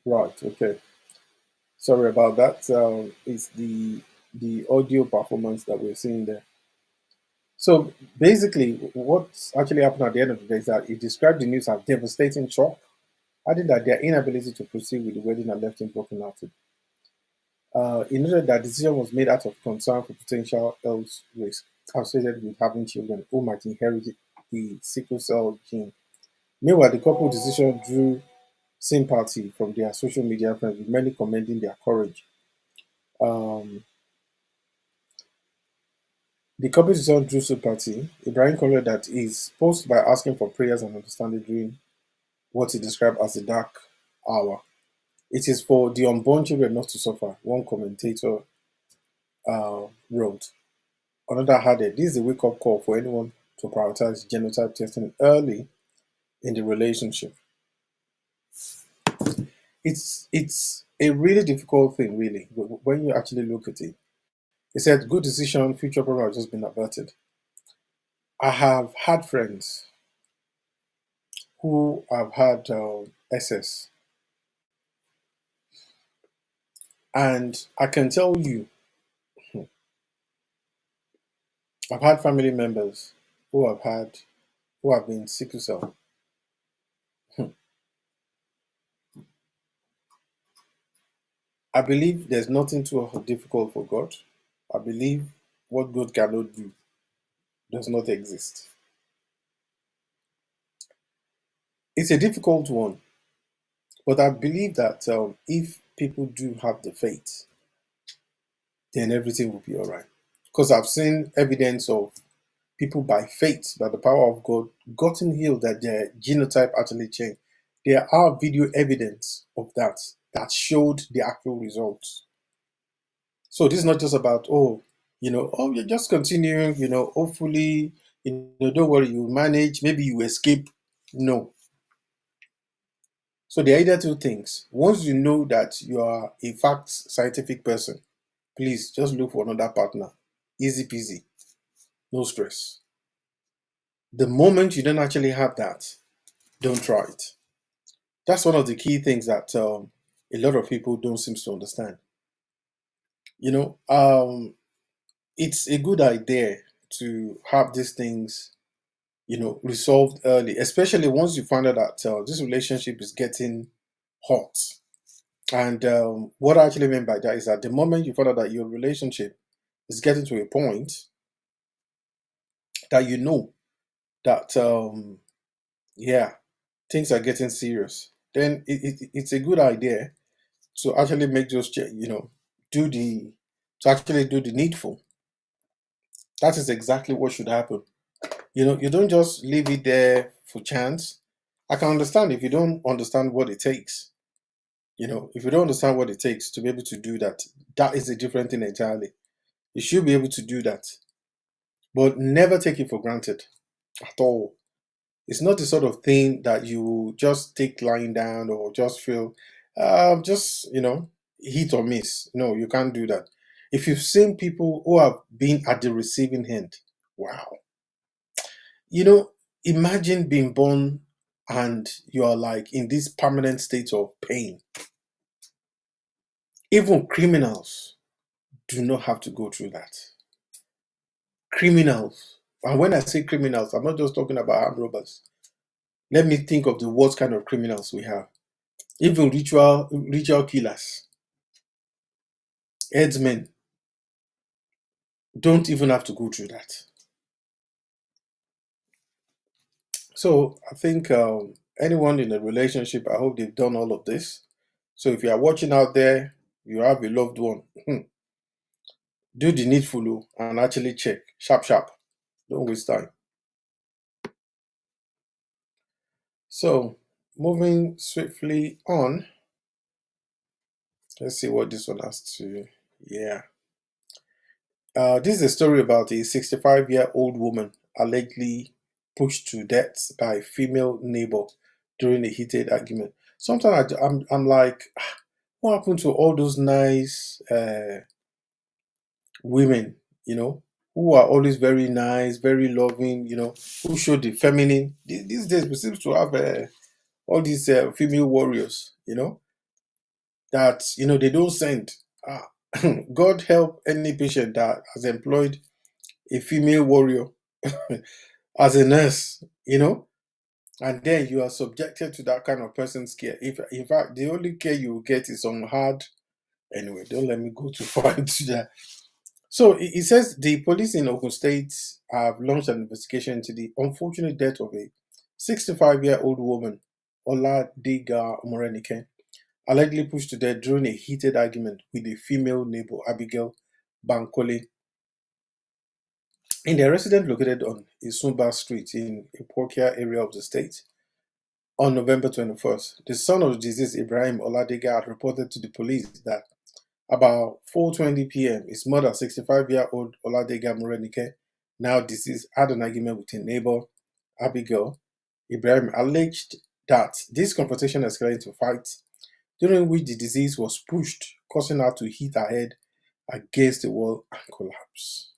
Right. Okay. Sorry about that. It's the audio performance that we're seeing there. So basically, what's actually happened at the end of the day is that he described the news as devastating shock, adding that their inability to proceed with the wedding had left him brokenhearted. He noted that the decision was made out of concern for potential health risk associated with having children who might inherit the sickle cell gene. Meanwhile, the couple's decision drew sympathy from their social media friends, with many commending their courage. Um, the couple's decision drew sympathy. Ibrahim commented that he's posed by asking for prayers and understanding during what he described as the dark hour. It is for the unborn children not to suffer, one commentator wrote. Another added, this is a wake up call for anyone to prioritize genotype testing early in the relationship. It's a really difficult thing, really, when you actually look at it. He said, good decision, future problem has just been averted. I have had friends who have had SS, and I can tell you, I've had family members who have been sickle cell. I believe there's nothing too difficult for God. I believe what God cannot do does not exist. It's a difficult one, but I believe that if people do have the faith, then everything will be all right. Because I've seen evidence of people by faith, by the power of God, gotten healed, that their genotype actually changed. There are video evidence of that that showed the actual results. So this is not just about, oh, you're just continuing, hopefully, don't worry, you manage, maybe you escape. No. So there are either two things. Once you know that you are a facts scientific person, please just look for another partner. Easy peasy, no stress. The moment you don't actually have that, don't try it. That's one of the key things that a lot of people don't seem to understand. You know, it's a good idea to have these things, resolved early, especially once you find out that this relationship is getting hot. And what I actually mean by that is that the moment you find out that your relationship is getting to a point that you know that, yeah, things are getting serious, then it's a good idea to actually make those, do the, to actually do the needful. That is exactly what should happen. You don't just leave it there for chance. I can understand if you don't understand what it takes. If you don't understand what it takes to be able to do that, that is a different thing entirely. You should be able to do that, but never take it for granted at all. It's not the sort of thing that you just take lying down or just feel, just, hit or miss. No, you can't do that. If you've seen people who have been at the receiving end, wow. You know, imagine being born and you are like in this permanent state of pain. Even criminals do not have to go through that. Criminals. And when I say criminals, I'm not just talking about armed robbers. Let me think of the worst kind of criminals we have. Even ritual killers, headsmen don't even have to go through that. So I think anyone in a relationship, I hope they've done all of this. So if you are watching out there, you have a loved one, do the needful and actually check. Sharp, sharp. Don't waste time. So moving swiftly on, let's see what this one has to. Yeah. This is a story about a 65-year-old woman allegedly pushed to death by a female neighbor during a heated argument. Sometimes I'm like, what happened to all those nice women, who are always very nice, very loving, who show the feminine. These days we seem to have all these female warriors, that they don't send. Ah, God help any patient that has employed a female warrior as a nurse, and then you are subjected to that kind of person's care. If in fact the only care you will get is on hard. Anyway, don't let me go too far into that. So it says the police in Ogun State have launched an investigation into the unfortunate death of a 65-year-old woman, Oladega Morenike, allegedly pushed to death during a heated argument with a female neighbor, Abigail Bankole, in their residence located on Isumba Street in Ipokia area of the state. On November 21st, the son of the deceased Ibrahim Oladega had reported to the police that about 4:20 p.m., his mother, 65-year-old Oladega Morenike, now deceased, had an argument with a neighbor, Abigail. Ibrahim alleged that this confrontation escalated to fights, during which the deceased was pushed, causing her to hit her head against the wall and collapse.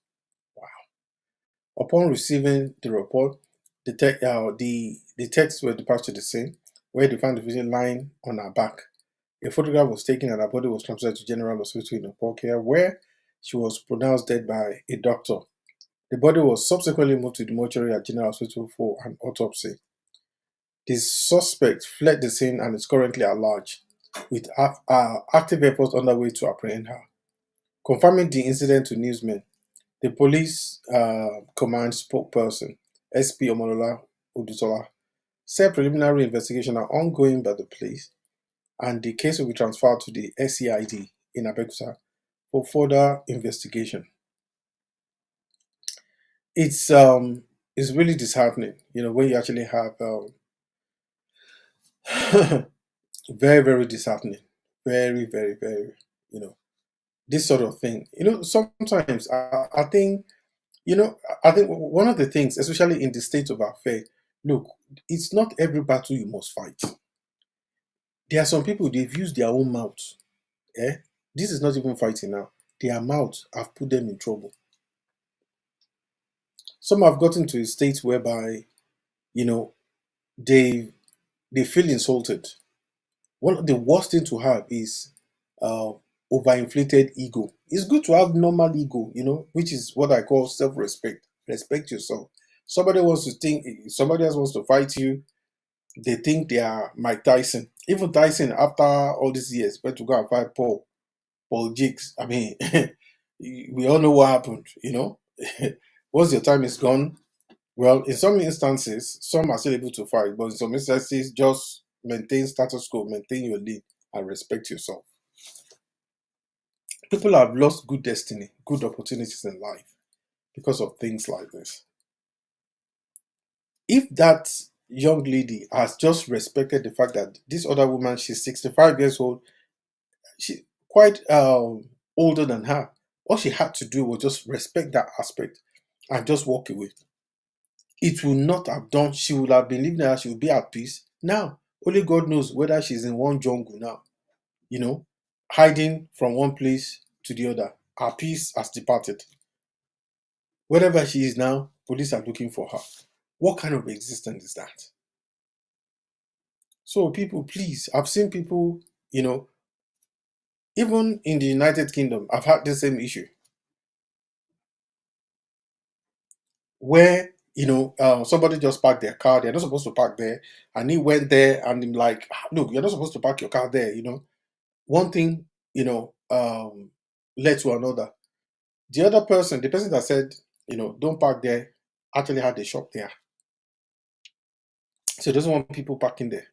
Upon receiving the report, the texts were dispatched to the scene, where they found the victim lying on her back. A photograph was taken and her body was transferred to General Hospital in Opokia, where she was pronounced dead by a doctor. The body was subsequently moved to the mortuary at General Hospital for an autopsy. The suspect fled the scene and is currently at large, with active efforts underway to apprehend her. Confirming the incident to newsmen, the police command spokesperson, SP Omolola Odutola, said preliminary investigations are ongoing by the police and the case will be transferred to the SCID in Abeokuta for further investigation. It's really disheartening, when you actually have very, very disheartening, very, very, very, this sort of thing. Sometimes I think, I think one of the things, especially in the state of affairs, look, it's not every battle you must fight. There are some people, they've used their own mouth. Eh? This is not even fighting now. Their mouth have put them in trouble. Some have gotten to a state whereby, you know, they they feel insulted. One of the worst thing to have is uh, overinflated ego. It's good to have normal ego, which is what I call self-respect. Respect yourself. Somebody else wants to fight you. They think they are Mike Tyson. Even Tyson, after all these years, went to go and fight Paul Jigs. I mean, we all know what happened. Once your time is gone, well, in some instances, some are still able to fight, but in some instances, just maintain status quo, maintain your lead, and respect yourself. People have lost good destiny, good opportunities in life because of things like this. If that young lady has just respected the fact that this other woman, she's 65 years old, she quite older than her, all she had to do was just respect that aspect and just walk away. It will not have done. She would have been living there. She would be at peace. Now, only God knows whether she's in one jungle now, you know, hiding from one place to the other. Her peace has departed. Wherever she is now, police are looking for her. What kind of existence is that? So, people, please, I've seen people, you know, even in the United Kingdom, I've had the same issue where somebody just parked their car. They're not supposed to park there, and he went there, and I'm like, "Ah, look, you're not supposed to park your car there. One thing, led to another. The person that said, don't park there, actually had a shop there. So he doesn't want people parking there.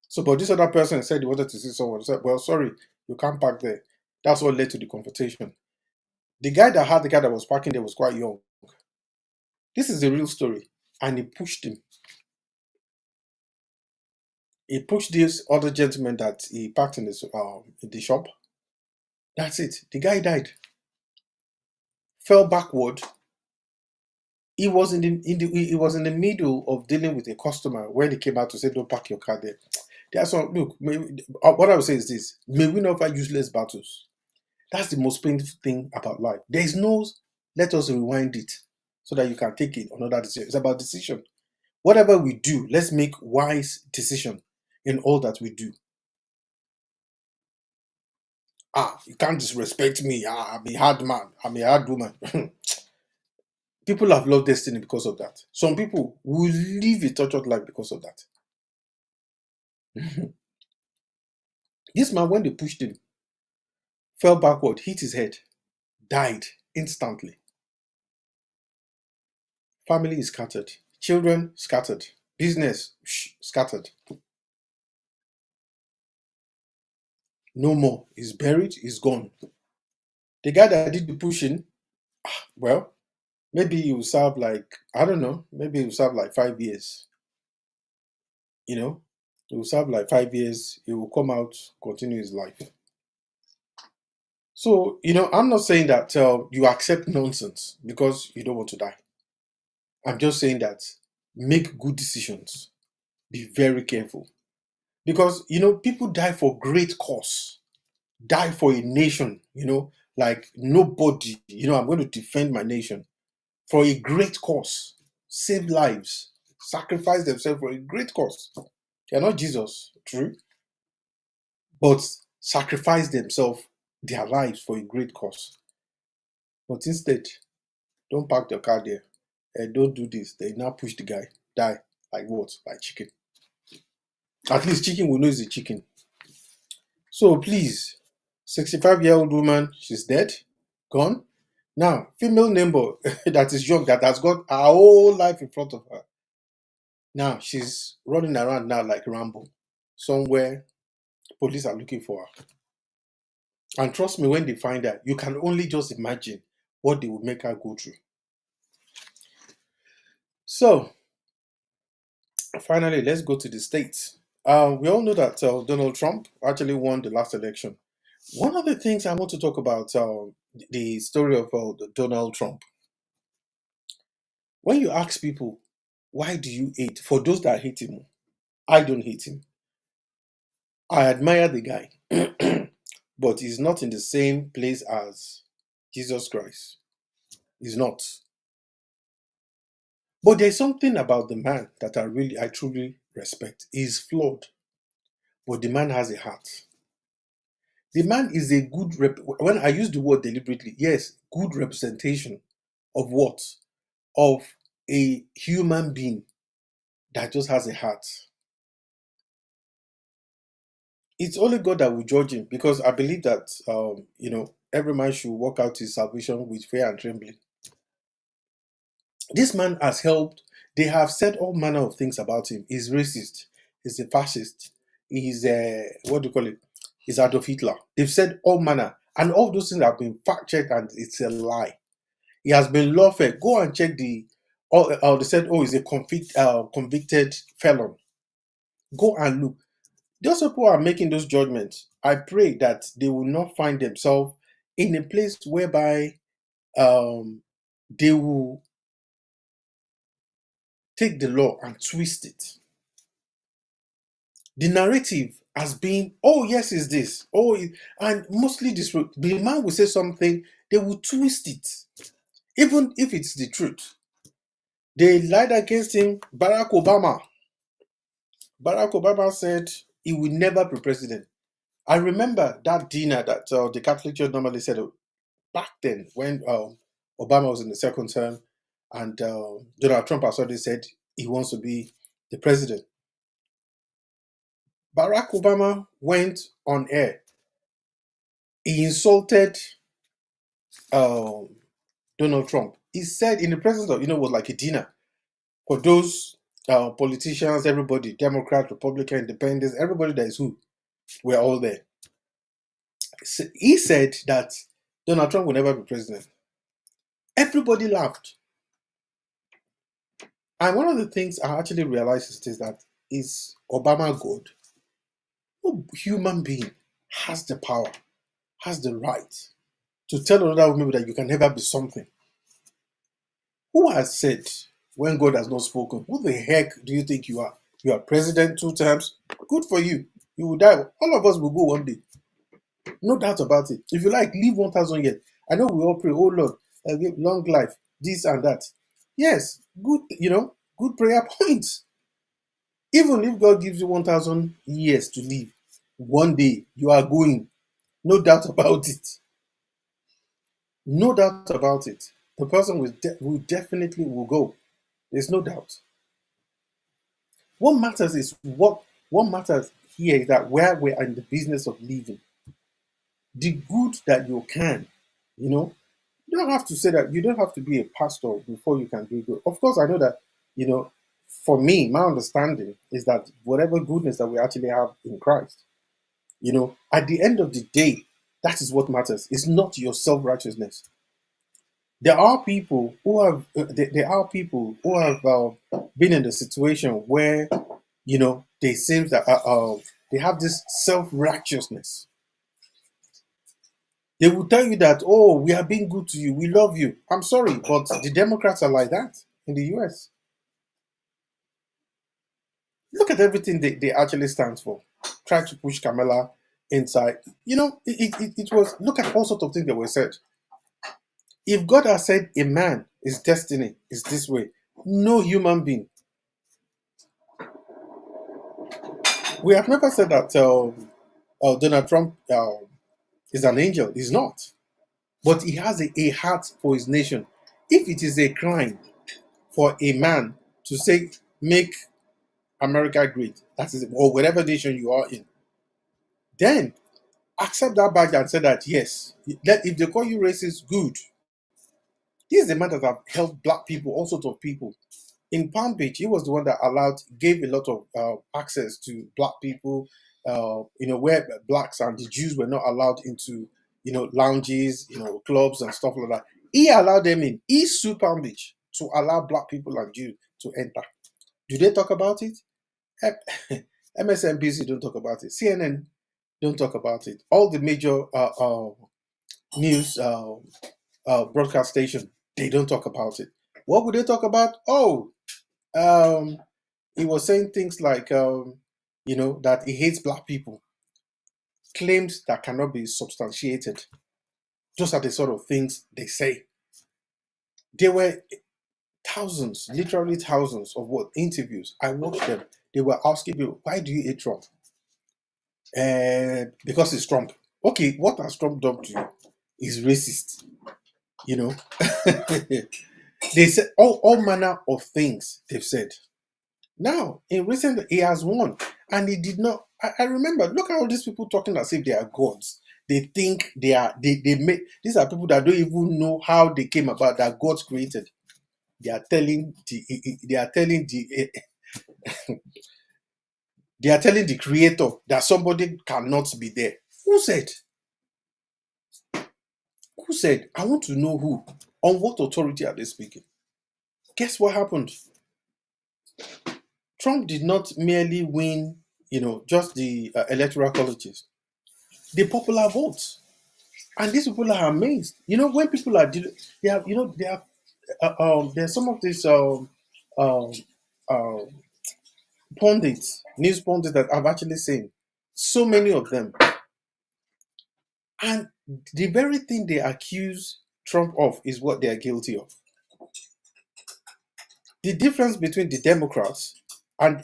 So, but this other person said he wanted to see someone. Said, well, sorry, you can't park there. That's what led to the confrontation. The guy that had the car that was parking there was quite young. This is the real story. And he pushed him. He pushed this other gentleman that he parked in the shop. That's it. The guy died. Fell backward. He was in the middle of dealing with a customer when he came out to say, don't park your car there. That's all. Look, what I would say is this: may we not fight useless battles. That's the most painful thing about life. There is no let us rewind it so that you can take it another decision. It's about decision. Whatever we do, let's make wise decision in all that we do. You can't disrespect me. I'm a hard man. I'm a hard woman. People have lost destiny because of that. Some people will live a tortured life because of that. This man, when they pushed him, fell backward, hit his head, died instantly. Family is scattered. Children scattered. Business scattered. No more. He's buried. He's gone. The guy that did the pushing, well, maybe he will serve like, I don't know, maybe he will serve like 5 years. You know, he will serve like 5 years. He will come out, continue his life. So, I'm not saying that you accept nonsense because you don't want to die. I'm just saying that make good decisions. Be very careful. Because, people die for great cause, die for a nation, like nobody, I'm going to defend my nation for a great cause, save lives, sacrifice themselves for a great cause. They're not Jesus, true, but sacrifice themselves, their lives for a great cause. But instead, don't park your car there. Don't do this. They now push the guy. Die. Like what? Like chicken. At least chicken will know it's a chicken. So please, 65-year-old woman, she's dead, gone. Now, female neighbor that is young, that has got her whole life in front of her. Now she's running around now like Rambo. Somewhere, police are looking for her. And trust me, when they find her, you can only just imagine what they will make her go through. So, finally, let's go to the States. We all know that Donald Trump actually won the last election. One of the things I want to talk about the story of Donald Trump. When you ask people, why do you hate? For those that hate him, I don't hate him. I admire the guy, but he's not in the same place as Jesus Christ. He's not. But there's something about the man that I truly respect. He's flawed, but the man has a heart. The man is a good when I use the word deliberately, yes, good representation of what? Of a human being that just has a heart. It's only God that will judge him because I believe that every man should work out his salvation with fear and trembling. This man has helped. They have said all manner of things about him. He's racist. He's a fascist. He's what do you call it? He's Adolf Hitler. They've said all manner, and all those things have been fact checked, and it's a lie. He has been lawfare. Go and check the. They said, oh, he's a convicted felon. Go and look. Those people are making those judgments. I pray that they will not find themselves in a place whereby they will take the law and twist it. The narrative has been, oh yes, is this, and mostly this. The man will say something, they will twist it, even if it's the truth. They lied against him. Barack Obama said he will never be president. I remember that dinner that the Catholic Church normally said back then when Obama was in the second term, and Donald Trump has already said he wants to be the president. Barack Obama went on air. He insulted Donald Trump. He said in the presence of, it was like a dinner for those politicians, everybody, Democrat, Republican, Independents, everybody that is who, we're all there. So he said that Donald Trump will never be president. Everybody laughed. And one of the things I actually realized is that is Obama God? No human being has the power, has the right to tell another woman that you can never be something. Who has said when God has not spoken? Who the heck do you think you are? You are president 2 times. Good for you. You will die. All of us will go one day. No doubt about it. If you like, live 1,000 years. I know we all pray, oh Lord, give long life, this and that. Yes, good, good prayer points. Even if God gives you 1,000 years to live, one day you are going. No doubt about it. No doubt about it. The person will definitely will go. There's no doubt. What matters is what matters here is that where we're in the business of living, the good that you can, you know, you don't have to say that you don't have to be a pastor before you can do good. Of course, I know that, you know, for me, my understanding is that whatever goodness that we actually have in Christ, at the end of the day, that is what matters. It's not your self righteousness. There are people who have been in the situation where they seem that they have this self righteousness. They will tell you that, oh, we are being good to you, we love you. I'm sorry, but the Democrats are like that in the US. Look at everything they actually stand for. Try to push Kamala inside. It was, look at all sorts of things that were said. If God has said a man, his destiny is this way, no human being. We have never said that Donald Trump is an angel. He's not. But he has a heart for his nation. If it is a crime for a man to say, make America great, that is, or whatever nation you are in, then accept that badge and say that, yes, if they call you racist, good. He is the man that have helped black people, all sorts of people. In Palm Beach, he was the one that gave a lot of access to black people, where blacks and the Jews were not allowed into, lounges, clubs and stuff like that. He allowed them in. He sued Palm Beach to allow black people and Jews to enter. Do they talk about it? MSNBC don't talk about it. CNN don't talk about it. All the major news broadcast station, they don't talk about it. What would they talk about? Oh, he was saying things like, that he hates black people, claims that cannot be substantiated. Those are the sort of things they say. There were thousands, literally thousands of interviews. I watched them. They were asking people, why do you hate Trump? Because it's Trump. Okay, what has Trump done to you? He's racist. They said all manner of things they've said. Now, in recent, he has won, and he did not. I remember. Look at all these people talking as if they are gods. They think they are. They make. These are people that don't even know how they came about. That God created. They are telling the. They are telling the. They are telling the Creator that somebody cannot be there. Who said? Who said? I want to know who. On what authority are they speaking? Guess what happened? Trump did not merely win, just the electoral colleges, the popular votes. And these people are amazed. When people are they have, they have, there's some of these um, uh, pundits, news pundits that I've actually seen. So many of them. And the very thing they accuse Trump of is what they are guilty of. The difference between the Democrats and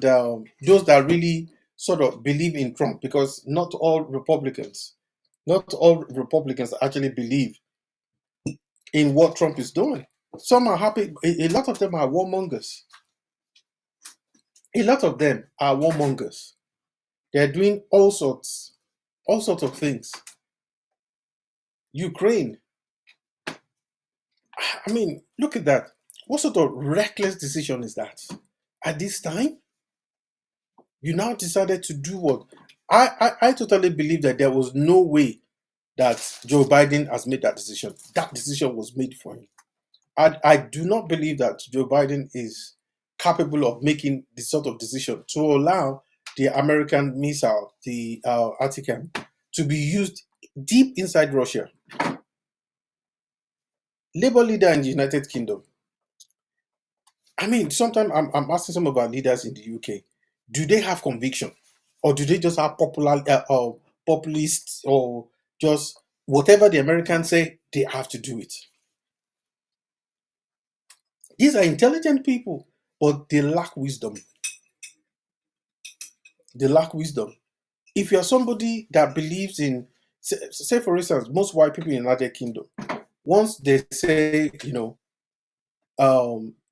those that really sort of believe in Trump, because not all Republicans actually believe in what Trump is doing. Some are happy. A lot of them are warmongers. A lot of them are warmongers. They're doing all sorts of things. Ukraine. I mean, look at that. What sort of reckless decision is that? At this time, you now decided to do what? I totally believe that there was no way that Joe Biden has made that decision. That decision was made for him. I do not believe that Joe Biden is capable of making this sort of decision to allow the American missile, the Atacam, to be used deep inside Russia. Labor leader in the United Kingdom. I mean, sometimes I'm asking some of our leaders in the UK, do they have conviction? Or do they just have populists, or just whatever the Americans say, they have to do it? These are intelligent people, but they lack wisdom. They lack wisdom. If you're somebody that believes in say for instance, most white people in the United Kingdom, once they say,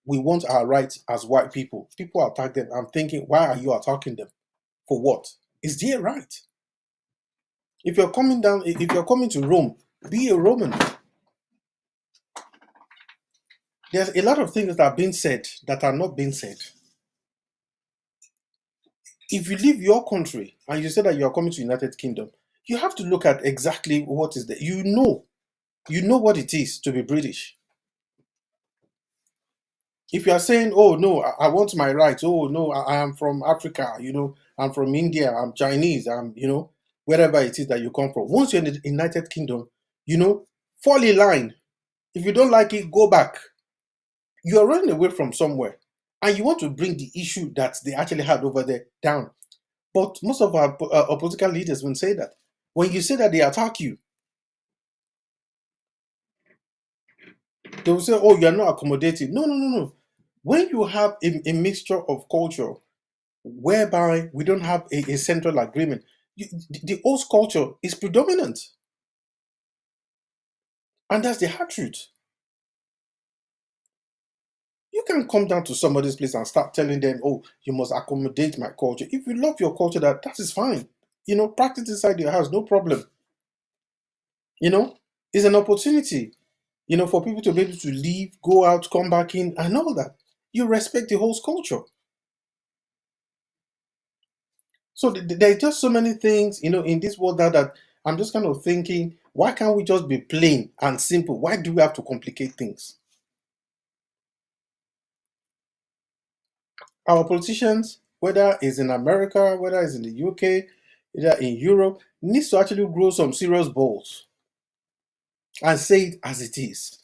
we want our rights as white people, people attack them. I'm thinking, why are you attacking them? For what? Is their right? If you're coming down, if you're coming to Rome, be a Roman. There's a lot of things that are being said that are not being said. If you leave your country and you say that you are coming to United Kingdom, you have to look at exactly what is there. You know what it is to be British. If you are saying, "Oh no, I want my rights," "Oh no, I am from Africa," "I'm from India," "I'm Chinese," wherever it is that you come from. Once you're in the United Kingdom, fall in line. If you don't like it, go back. You are running away from somewhere, and you want to bring the issue that they actually had over there down. But most of our political leaders will say that. When you say that, they attack you. They will say, "Oh, you are not accommodating." No, no, no, no. When you have a mixture of culture whereby we don't have a central agreement, the host culture is predominant. And that's the hard truth. You can come down to somebody's place and start telling them, "Oh, you must accommodate my culture." If you love your culture, that is fine. Practice inside your house, no problem. You know, it's an opportunity, for people to be able to leave, go out, come back in, and all that. You respect the host culture. So there's just so many things, in this world that I'm just kind of thinking, why can't we just be plain and simple? Why do we have to complicate things? Our politicians, whether it's in America, whether it's in the UK, whether in Europe, needs to actually grow some serious balls and say it as it is.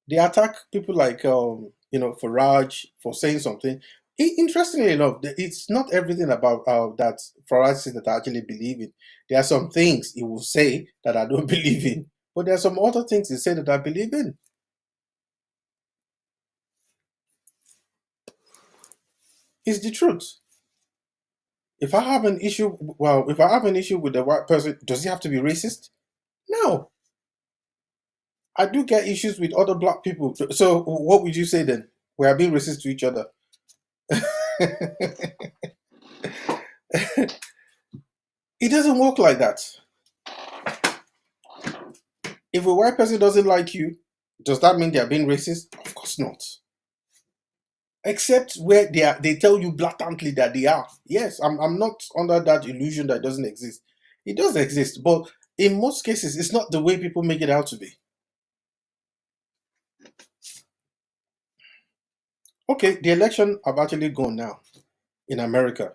They attack people like Farage for saying something. Interestingly enough, it's not everything about that Farage says that I actually believe in. There are some things he will say that I don't believe in, but there are some other things he say that I believe in. It's the truth. If I have an issue, if I have an issue with the white person, does he have to be racist? No. I do get issues with other black people. So what would you say then? We are being racist to each other. It doesn't work like that. If a white person doesn't like you, does that mean they are being racist? Of course not. Except where they tell you blatantly that they are. Yes, I'm not under that illusion that it doesn't exist. It does exist, but in most cases, it's not the way people make it out to be. Okay, the election have actually gone now in America.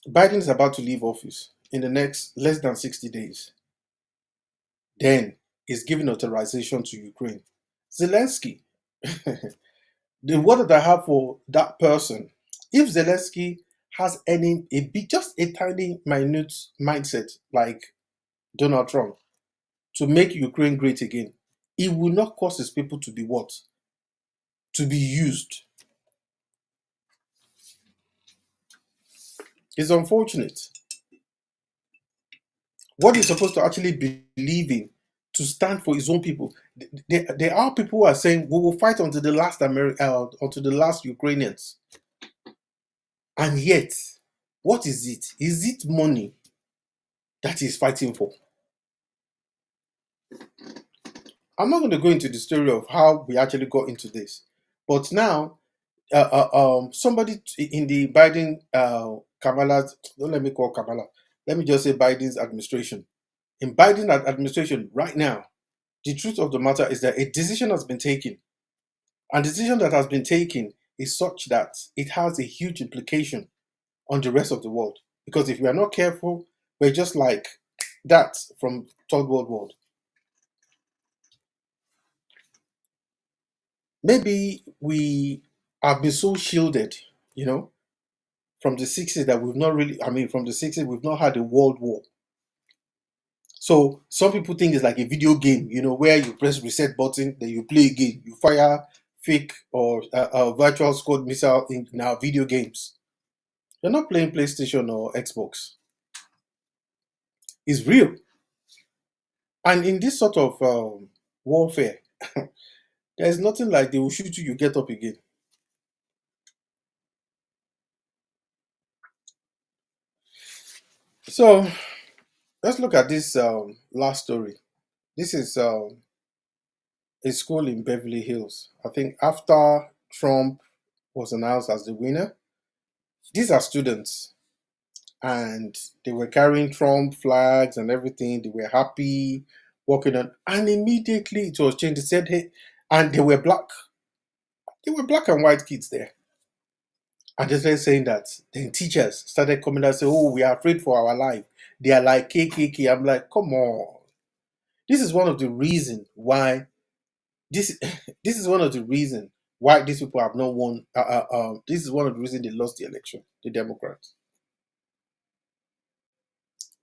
Biden is about to leave office in the next less than 60 days. Then is giving authorization to Ukraine. Zelensky, the word that I have for that person, if Zelensky has just a tiny minute mindset like Donald Trump to make Ukraine great again, it will not cause his people to be what? To be used. It's unfortunate. What he's supposed to actually believe in, to stand for his own people. There are people who are saying we will fight until the last until the last Ukrainians. And yet, what is it? Is it money that he's fighting for? I'm not going to go into the story of how we actually got into this, but now somebody in the Biden Kamala's, don't let me call Kamala, let me just say Biden's administration. In Biden administration right now, the truth of the matter is that a decision has been taken, and the decision that has been taken is such that it has a huge implication on the rest of the world. Because if we are not careful, we're just like that from Third World War. Maybe we have been so shielded, from the 60s that we've not really, from the 60s, we've not had a world war. So some people think it's like a video game, where you press reset button, then you play a game, you fire fake or virtual squad missile in our video games. You're not playing PlayStation or Xbox. is real. And in this sort of warfare, there's nothing like they will shoot you, you get up again. So let's look at this last story. This is a school in Beverly Hills. I think after Trump was announced as the winner, these are students and they were carrying Trump flags and everything. They were happy, walking on, and immediately it was changed. They said, hey, and they were black. They were black and white kids there. And they started saying that. Then teachers started coming and saying, oh, we are afraid for our life. They are like KKK. I'm like, come on. This is one of the reasons why this this is one of the reasons why these people have not won. This is one of the reasons they lost the election, the Democrats.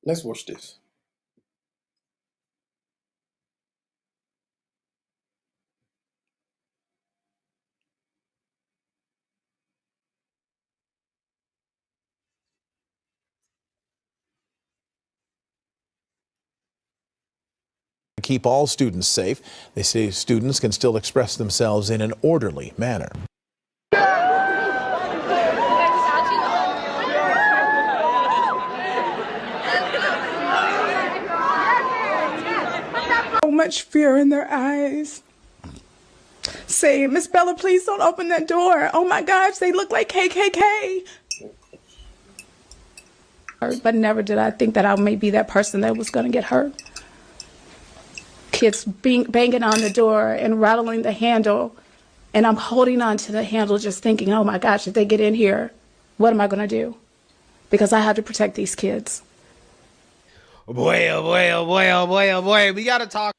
Let's watch this. Keep all students safe. They say students can still express themselves in an orderly manner. So much fear in their eyes. Saying, Miss Bella, please don't open that door. Oh my gosh, they look like KKK. But never did I think that I may be that person that was going to get hurt. Kids banging on the door and rattling the handle, and I'm holding on to the handle just thinking, oh my gosh, if they get in here, what am I going to do? Because I have to protect these kids. Boy, oh boy, oh boy, oh boy, oh boy. We got to talk.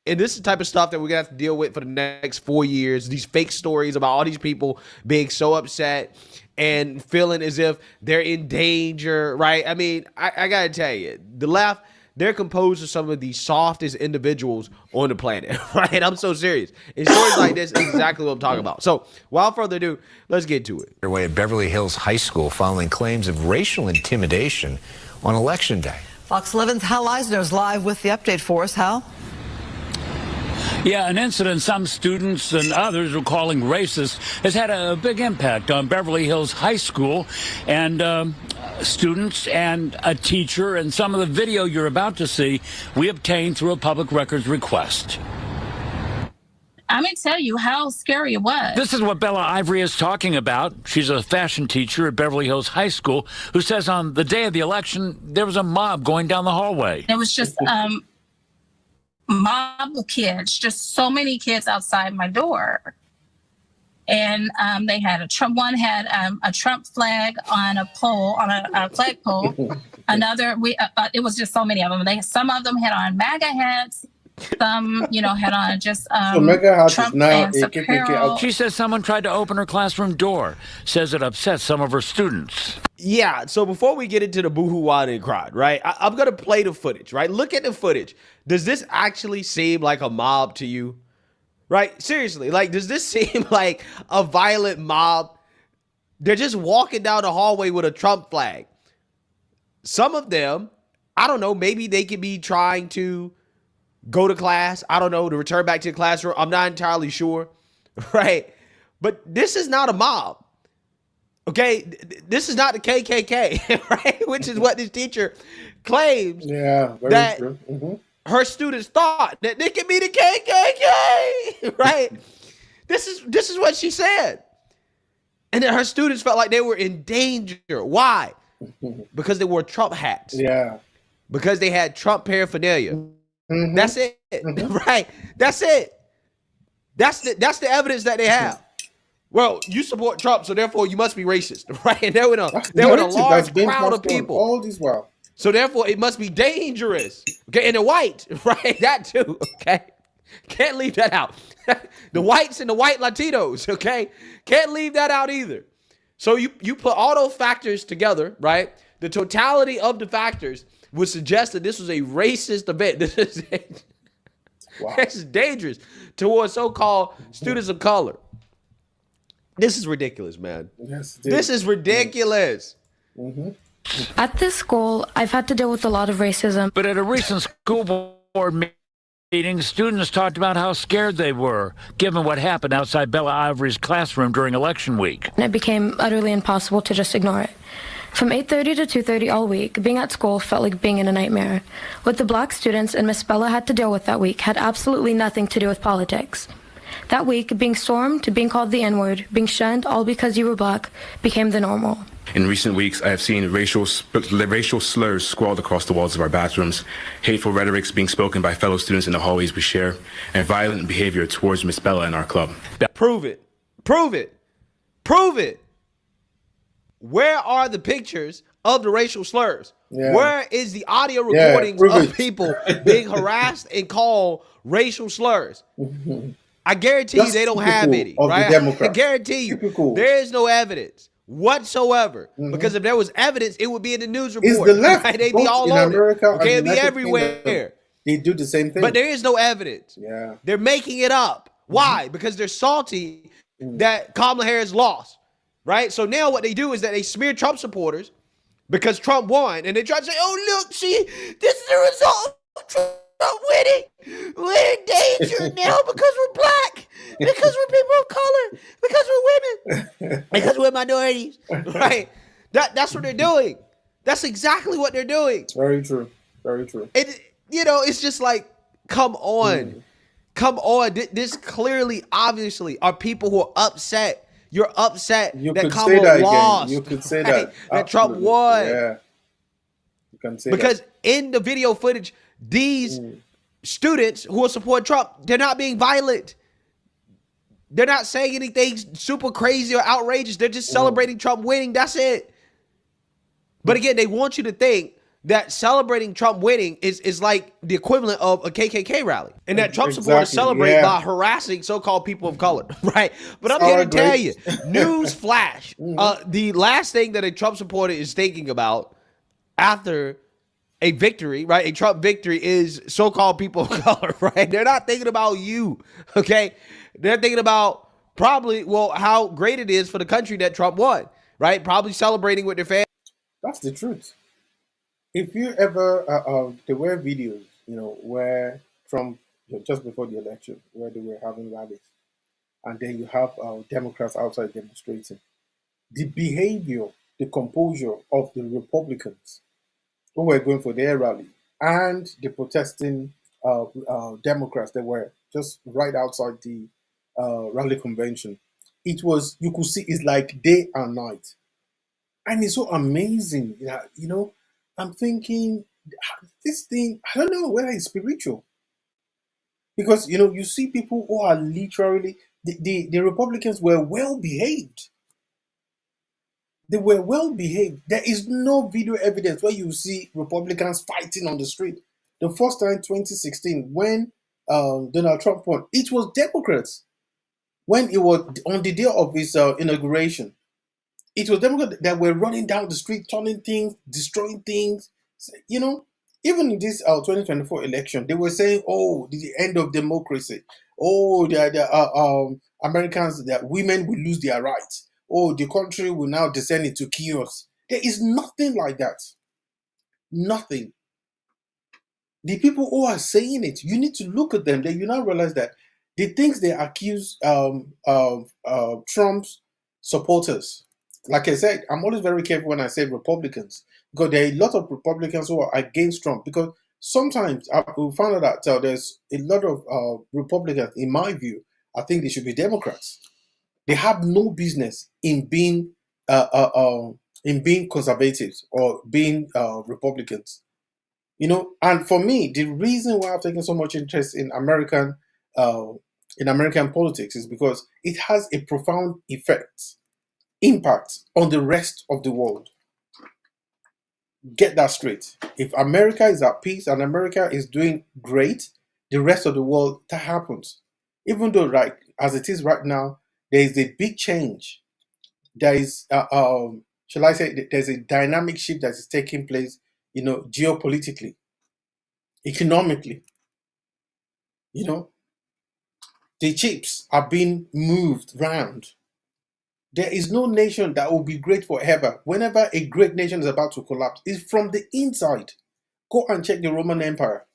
And this is the type of stuff that we're going to have to deal with for the next 4 years. These fake stories about all these people being so upset and feeling as if they're in danger, right? I mean, I got to tell you, the left, they're composed of some of the softest individuals on the planet, right? I'm so serious. And stories like this is exactly what I'm talking about. So, without further ado, let's get to it. Underway at Beverly Hills High School following claims of racial intimidation on Election Day. Fox 11's Hal Eisner's live with the update for us. Hal? Yeah, an incident some students and others are calling racist has had a big impact on Beverly Hills High School, and students and a teacher, and some of the video you're about to see we obtained through a public records request. I'm going to tell you how scary it was. This is what Bella Ivory is talking about. She's a fashion teacher at Beverly Hills High School who says on the day of the election, there was a mob going down the hallway. It was just mob of kids, just so many kids outside my door. And they had a Trump, one had a Trump flag on a pole, on a flagpole. Another, it was just so many of them. Some of them had on MAGA hats. Some, had on just So MAGA hat Trump is now fans a apparel. KKK. She says someone tried to open her classroom door, says it upset some of her students. Yeah, so before we get into the boohoo-wah and cried, right, I'm going to play the footage, right? Look at the footage. Does this actually seem like a mob to you? Right? Seriously, like, does this seem like a violent mob? They're just walking down the hallway with a Trump flag. Some of them, I don't know, maybe they could be trying to go to class. I don't know, to return back to the classroom. I'm not entirely sure, right? But this is not a mob, okay? This is not the KKK, right? Which is what this teacher claims. Yeah, very that true. Mm-hmm. Her students thought that they could be the KKK, right? This is what she said. And then her students felt like they were in danger. Why? Because they wore Trump hats. Yeah. Because they had Trump paraphernalia. Mm-hmm. That's it. Mm-hmm. Right. That's it. That's the evidence that they have. Well, you support Trump, so therefore you must be racist, right? And there were a large crowd of people. All this while. So therefore it must be dangerous. Okay, and the white, right? That too, okay? Can't leave that out. The whites and the white Latinos, okay? Can't leave that out either. So you put all those factors together, right? The totality of the factors would suggest that this was a racist event. This is dangerous towards so-called students of color. This is ridiculous, man. Yes, this is ridiculous. Mm-hmm. At this school, I've had to deal with a lot of racism. But at a recent school board meeting, students talked about how scared they were, given what happened outside Bella Ivory's classroom during election week. And it became utterly impossible to just ignore it. From 8:30 to 2:30 all week, being at school felt like being in a nightmare. What the black students and Miss Bella had to deal with that week had absolutely nothing to do with politics. That week, being stormed, being called the N-word, being shunned all because you were black became the normal. In recent weeks, I have seen racial slurs scrawled across the walls of our bathrooms, hateful rhetorics being spoken by fellow students in the hallways we share, and violent behavior towards Miss Bella and our club. Prove it. Prove it. Prove it. Where are the pictures of the racial slurs? Yeah. Where is the audio recordings prove of it. people being harassed and called racial slurs? I guarantee you they don't have any, right? I guarantee you there is no evidence whatsoever. Because if there was evidence, it would be in the news report. It's the left. Right? They'd be all in over America it. Okay, it'd be United everywhere. Kingdom, they do the same thing. But there is no evidence. Yeah. They're making it up. Why? Because they're salty that Kamala Harris lost. Right? So now what they do is that they smear Trump supporters because Trump won. And they try to say, oh, look, see, this is the result of Trump winning. We're in danger now because we're black, because we're people of color, because we're women, because we're minorities. Right? That's what they're doing. That's exactly what they're doing. Very true. Very true. It, it's just like, come on. Come on. This clearly, obviously, are people who are upset. You're upset that Kamala lost. You could say right? That Trump won. Yeah. You can say because that. in the video footage, these students who will support Trump, they're not being violent. They're not saying anything super crazy or outrageous. They're just celebrating Trump winning. That's it. But again, they want you to think that celebrating Trump winning is like the equivalent of a KKK rally. And that Trump supporters celebrate by harassing so-called people of color, right? But I'm here to tell you, news flash. The last thing that a Trump supporter is thinking about after a victory, right? A Trump victory is so-called people of color, right? They're not thinking about you, okay? They're thinking about probably, how great it is for the country that Trump won, right? Probably celebrating with their family. That's the truth. If you ever, there were videos, where Trump, just before the election, where they were having rallies, and then you have Democrats outside demonstrating. The behavior, the composure of the Republicans who were going for their rally and the protesting Democrats that were just right outside the rally convention, it was, you could see, it's like day and night. And it's so amazing that, I'm thinking, this thing, I don't know whether it's spiritual. Because, you see people who are literally, the Republicans were well behaved. They were well behaved. There is no video evidence where you see Republicans fighting on the street. The first time, 2016, when Donald Trump won, it was Democrats. When it was on the day of his inauguration, it was Democrats that were running down the street, turning things, destroying things. Even in this 2024 election, they were saying, "Oh, the end of democracy. Oh, the Americans, that women will lose their rights. Oh, the country will now descend into chaos." There is nothing like that. Nothing. The people who are saying it, you need to look at them. Then you now realize that the things they accuse Trump's supporters. Like I said, I'm always very careful when I say Republicans, because there are a lot of Republicans who are against Trump. Because sometimes we found out that there's a lot of Republicans, in my view, I think they should be Democrats. They have no business in being conservatives or being Republicans. And for me, the reason why I've taken so much interest in American politics is because it has a profound impact on the rest of the world. Get that straight. If America is at peace and America is doing great, the rest of the world, that happens. Even though, like as it is right now, there is a big change. There is, shall I say, there's a dynamic shift that is taking place, geopolitically, economically. The chips are being moved around. There is no nation that will be great forever. Whenever a great nation is about to collapse, it's from the inside. Go and check the Roman Empire.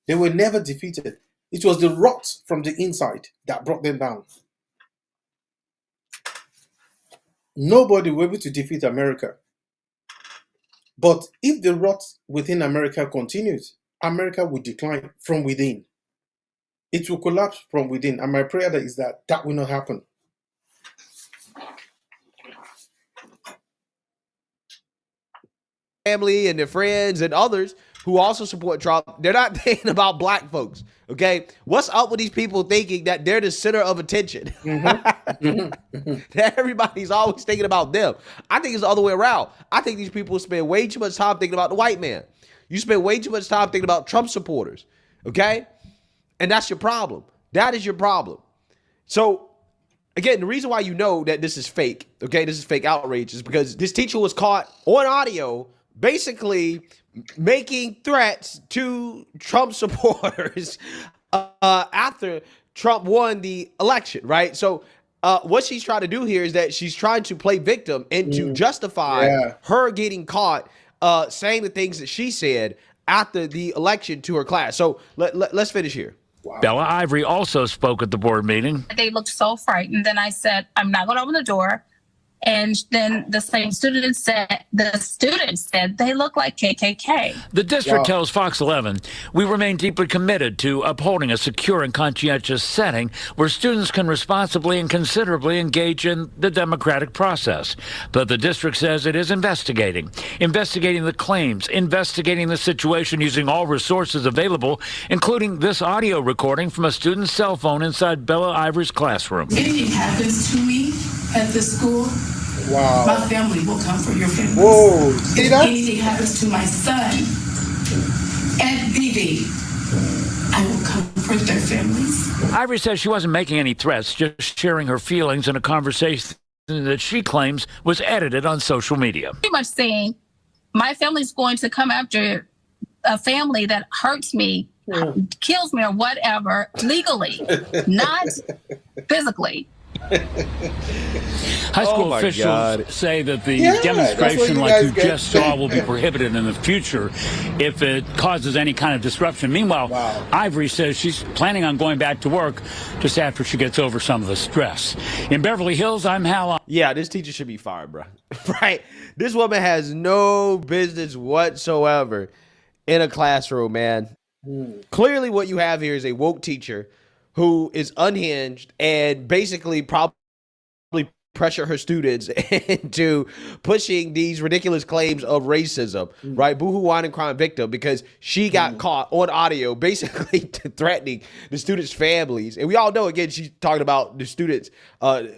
They were never defeated. It was the rot from the inside that brought them down. Nobody will be able to defeat America. But if the rot within America continues, America will decline from within. It will collapse from within. And my prayer is that that will not happen. Family and their friends and others who also support Trump, they're not thinking about black folks. Okay, what's up with these people thinking that they're the center of attention? That everybody's always thinking about them. I think it's the other way around. I think these people spend way too much time thinking about the white man. You spend way too much time thinking about Trump supporters. Okay, and that's your problem. That is your problem. So again, the reason why you know that this is fake, okay, this is fake outrage, is because this teacher was caught on audio basically making threats to Trump supporters after Trump won the election, right? So what she's trying to do here is that she's trying to play victim and to justify her getting caught saying the things that she said after the election to her class. So let's finish here. Wow. Bella Ivory also spoke at the board meeting. They looked so frightened. Then I said, I'm not going to open the door. And then the student said, they look like KKK. The district tells Fox 11, we remain deeply committed to upholding a secure and conscientious setting where students can responsibly and considerably engage in the democratic process. But the district says it is investigating the claims, investigating the situation using all resources available, including this audio recording from a student's cell phone inside Bella Ivory's classroom. If anything happens to me at the school, my family will come for your family. Whoa, if anything happens to my son at BB, I will comfort their families. Ivory says she wasn't making any threats, just sharing her feelings in a conversation that she claims was edited on social media. Pretty much saying, my family's going to come after a family that hurts me, kills me or whatever, legally, not physically. High school officials say that the demonstration like you just saw will be prohibited in the future if it causes any kind of disruption. Meanwhile, Ivory says she's planning on going back to work just after she gets over some of the stress. In Beverly Hills, I'm Hal. Yeah, this teacher should be fired, bro. Right? This woman has no business whatsoever in a classroom, man. Clearly what you have here is a woke teacher who is unhinged and basically probably pressure her students into pushing these ridiculous claims of racism, right? Boohoo, whine, and crime victim, because she got caught on audio basically threatening the students' families. And we all know, again, she's talking about the students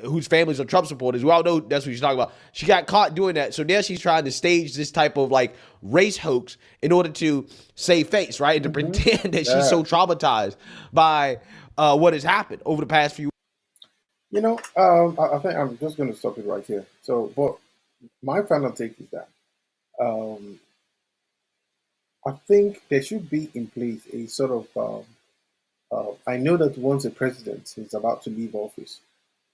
whose families are Trump supporters. We all know that's what she's talking about. She got caught doing that. So now she's trying to stage this type of like race hoax in order to save face, right? And to pretend that she's so traumatized by what has happened over the past few. You know, I think I'm just going to stop it right here. So, but my final take is that I think there should be in place a sort of, I know that once a president is about to leave office,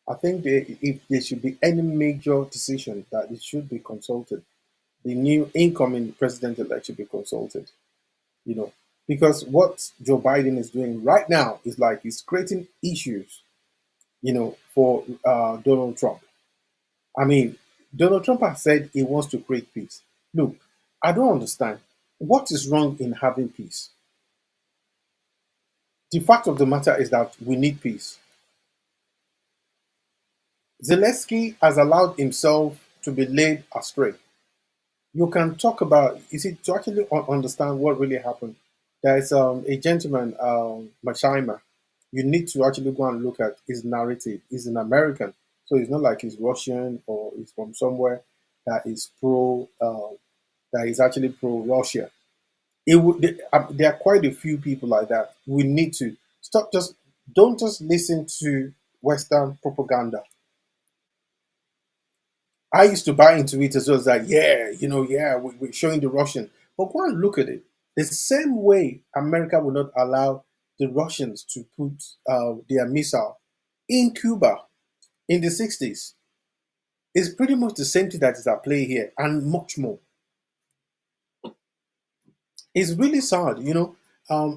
I think if there should be any major decision that it should be consulted, the new incoming president-elect should be consulted, you know, because what Joe Biden is doing right now is like he's creating issues, you know, for Donald Trump. I mean, Donald Trump has said he wants to create peace. Look, I don't understand. What is wrong in having peace? The fact of the matter is that we need peace. Zelensky has allowed himself to be led astray. You can talk about, you see, to actually understand what really happened, there's a gentleman, Mashima. You need to actually go and look at his narrative. He's an American, so it's not like he's Russian or he's from somewhere that is that is actually pro-Russia. There are quite a few people like that. We need to don't just listen to Western propaganda. I used to buy into it as well as that, we're showing the Russian. But go and look at it. The same way America will not allow the Russians to put their missile in Cuba in the 60s. It's pretty much the same thing that is at play here, and much more. It's really sad, you know.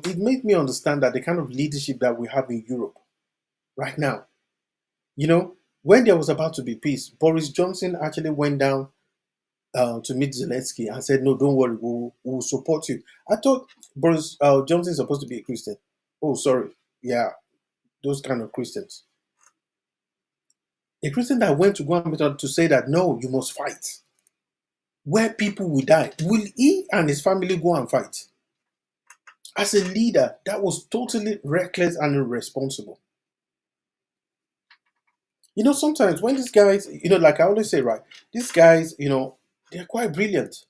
It made me understand that the kind of leadership that we have in Europe right now, you know, when there was about to be peace, Boris Johnson actually went down to meet Zelensky and said, "No, don't worry, we'll support you." I thought Boris Johnson is supposed to be a Christian. Oh, sorry, yeah, those kind of Christians. A Christian that went to go and meet her to say that no, you must fight, where people will die. Will he and his family go and fight? As a leader, that was totally reckless and irresponsible. You know, sometimes when these guys, you know, like I always say, right, these guys, you know, they're quite brilliant,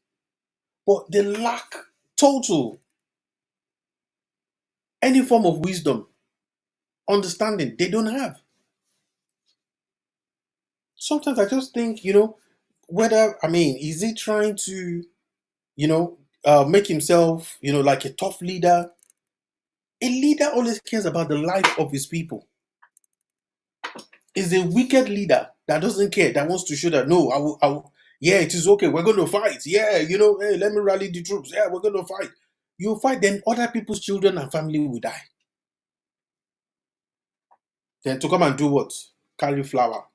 but they lack total any form of wisdom, understanding. They don't have. Sometimes I just think, you know, whether, I mean, is he trying to, you know, make himself, you know, like a tough leader? A leader always cares about the life of his people. Is a wicked leader that doesn't care, that wants to show that no, I will, yeah, it is okay, we're going to fight. Yeah, you know, hey, let me rally the troops. Yeah, we're going to fight. You fight, then other people's children and family will die. Then to come and do what? Carry flower.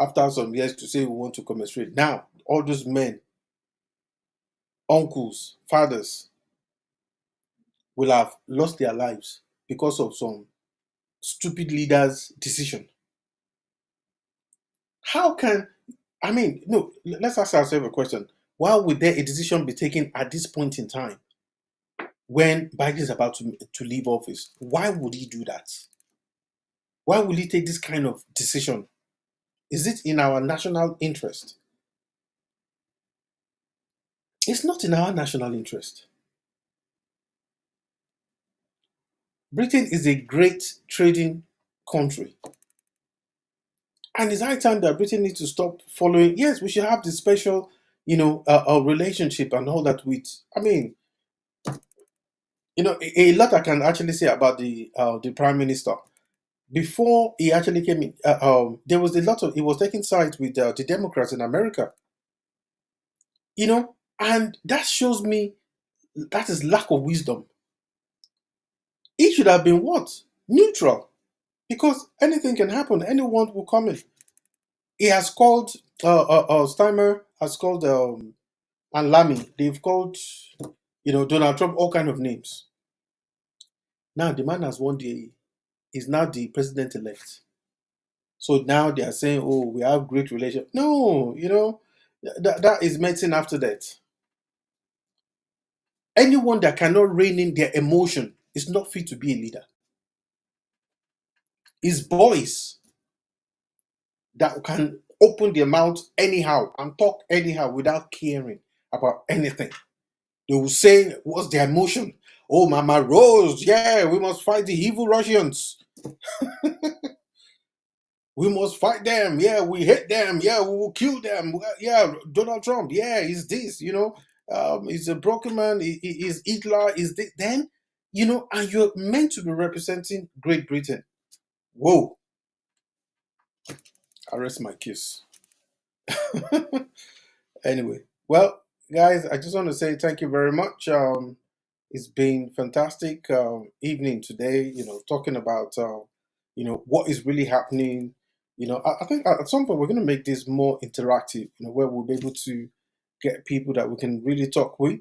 After some years to say we want to commiserate. Now, all those men, uncles, fathers will have lost their lives because of some stupid leader's decision. How can, I mean, no, let's ask ourselves a question. Why would there a decision be taken at this point in time when Biden is about to leave office? Why would he do that? Why will he take this kind of decision? Is it in our national interest? It's not in our national interest. Britain is a great trading country. And it's high time that Britain needs to stop following. Yes, we should have this special, you know, relationship and all that with, I mean, you know, a lot I can actually say about the Prime Minister. Before he actually came in, there was a lot of, he was taking sides with the Democrats in America, you know, and that shows me that is lack of wisdom. He should have been what? Neutral. Because anything can happen. Anyone will come in. He has called, Steimer has called, and Lamy, they've called, you know, Donald Trump all kind of names. Now the man has won is now the president-elect. So now they are saying, oh, we have great relationship. No, you know, that is medicine after that. Anyone that cannot rein in their emotion is not fit to be a leader. It's boys that can open their mouth anyhow and talk anyhow without caring about anything. They will say, what's their emotion? Oh, Mama Rose, yeah, we must fight the evil Russians. We must fight them. Yeah, we hate them. Yeah, we will kill them. Yeah, Donald Trump. Yeah, he's this, you know. He's a broken man. He's Hitler. Is this. Then, you know, and you're meant to be representing Great Britain. Whoa. I rest my case. Anyway, well, guys, I just want to say thank you very much. It's been fantastic evening today. You know, talking about you know, what is really happening. You know, I think at some point we're going to make this more interactive. You know, where we'll be able to get people that we can really talk with.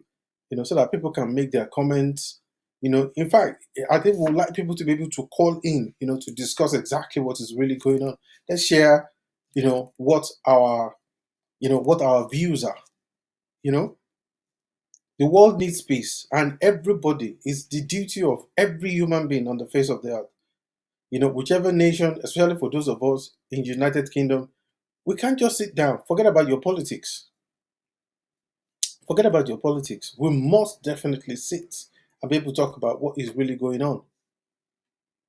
You know, so that people can make their comments. You know, in fact, I think we'd like people to be able to call in. You know, to discuss exactly what is really going on. Let's share. You know what our what our views are. You know, the world needs peace, and everybody is the duty of every human being on the face of the earth. You know, whichever nation, especially for those of us in United Kingdom, we can't just sit down. Forget about your politics. Forget about your politics. We must definitely sit and be able to talk about what is really going on.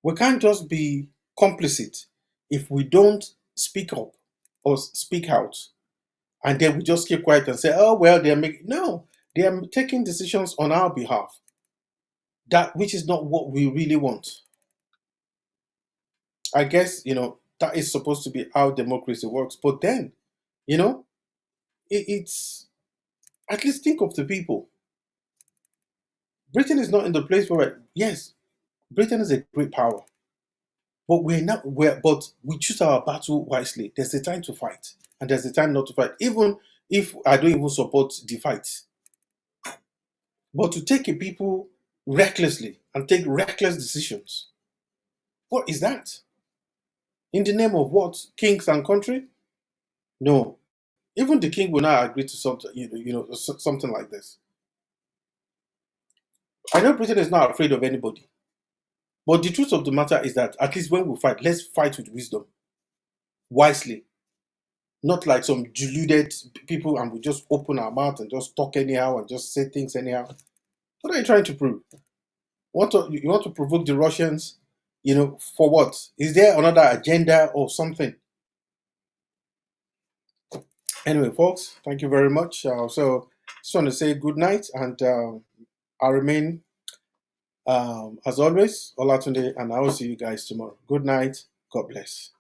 We can't just be complicit if we don't speak up or speak out, and then we just keep quiet and say, "Oh well, they're making." No, they are taking decisions on our behalf. That which is not what we really want. I guess, you know, that is supposed to be how democracy works. But then You know, it's at least think of the people. Britain is not in the place where, yes, Britain is a great power, but but we choose our battle wisely. There's a time to fight, and there's a time not to fight. Even if I don't even support the fight, but to take a people recklessly and take reckless decisions, what is that? In the name of what? Kings and country? No. Even the king will not agree to something, something like this. I know Britain is not afraid of anybody, but the truth of the matter is that at least when we fight, let's fight with wisdom, wisely, not like some deluded people and we just open our mouth and just talk anyhow and just say things anyhow. What are you trying to prove? You want to provoke the Russians, for what? Is there another agenda or something? Anyway, folks, thank you very much. So just want to say good night, and I remain, as always, Olatunde, and I will see you guys tomorrow. Good night. God bless.